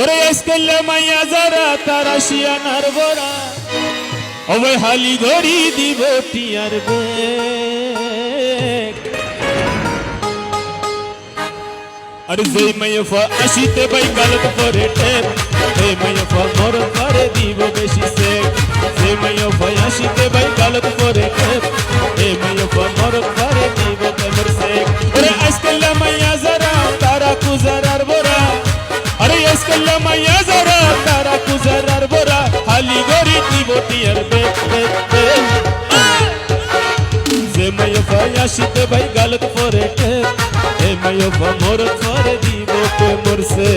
ওরে আজকালে মাইয়া যারা তারা শিয়ানার বড়া ওই হালি গড়ি দিব টিয়ার বেগ আর যেই মাইয়া আসিতে ভাই গালত করে টেপ এই মাইয়া মর করে দিব বেশি সেক যেই মাইয়া আসিতে ভাই গালত করে টেপ এই মাইয়া মর করে দিব কেমর সেক ওরে আজকালে মাইয়া যারা তারা কুজারার বড়া अरे आजकल माया जरा तारा कुजरार बोरा हाली गरी टियार बेक जे माया फाया शिते भाई गलत परे ए माया मोर परे दीबो के मोर से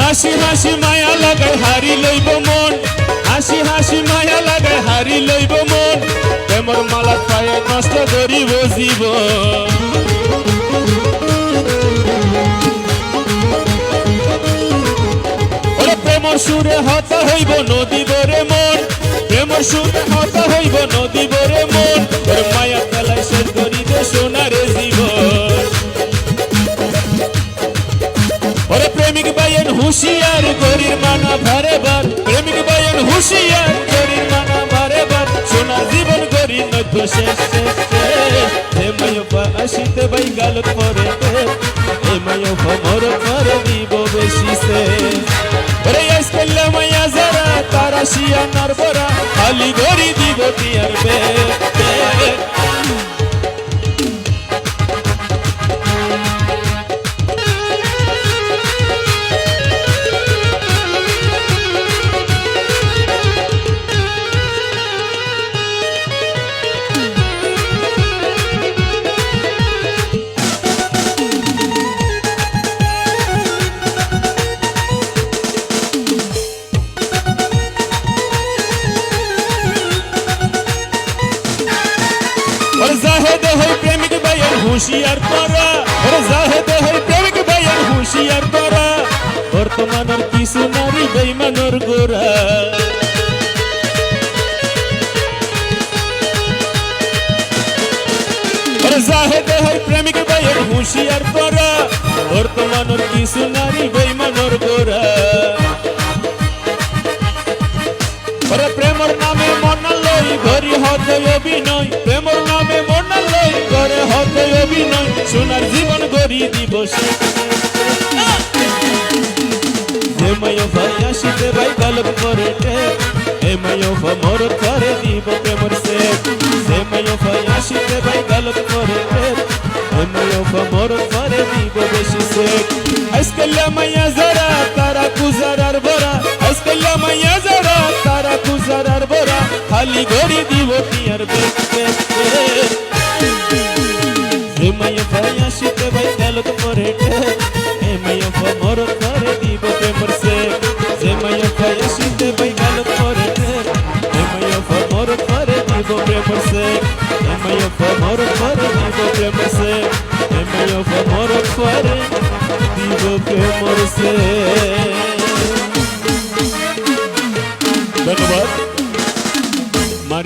হাসি হাসি মায়া লাগাই হারি লইব মন হাসি হাসি মায়া লাগাই হারি লইব মন প্রেমর মালা পায়ে নষ্ট করিব জীবন ওরে প্রেমর সুরে হতা হইব নদী বরে মন প্রেমর সুরে হতা হইব নদী বরে মন ওরে মায়া তেলাই শেষ করিবে সোনারে জীবন ওরে প্রেমিক বাইন হুশিয়ার গরির মানা ভারে বার প্রেমিক বাইন হুশিয়ার গরির মানা ভারে বার সোনা জীবন গরি নয়তো শেষ শেষ হে মাইয়া আসিতে ভাই গালত পরে হে মাইয়া মোর পরে দিব বেশি সে ওরে আজকাল মাইয়া যারা তারা শিয়ানার বড়া খালি গরি দিব টিয়ার বেক জাহেদ হয় প্রেমিক ভাইয়ের হুঁশিয়ার করা জাহেদ হয় প্রেমিক ভাইয়ের হুঁশিয়ার করা বর্তমানের কিছু নারী বেইমানের গোরা জাহেদ হয় প্রেমিক ভাইয়ের হুঁশিয়ার করা বর্তমানের কিছু নারী বেইমানের গোরা ওরে প্রেমর নামে মনা লই ঘরি হতে অভিনয় প্রেমর নামে মনা লই ঘরে হতে অভিনয় সোনার জীবন গড়ি দিব যে মায়া ভাই আসিতে ভাই গলত করে এ মায়া মোর করে দিব প্রেমর সে যে মায়া ভাই আসিতে ভাই গলত করে এ মায়া মোর করে দিব বেশি সে আজকাল মায়া যারা তারা কুজারার বড়া আজকাল মায়া যারা তারা কুজারার বড়া খালি গড়ি দিব টিয়ার বেক যে মায়া ভাই আসিতে ভাই গলত করে এ মায়া মোর করে দিব প্রেমর সে যে মায়া ভাই আসিতে ভাই গলত করে এ মায়া মোর করে দিব প্রেমর সে এ মায়া মোর করে দিব প্রেমর সে এ মায়া মোর করে দিব প্রেমর সে ধন্যবাদ।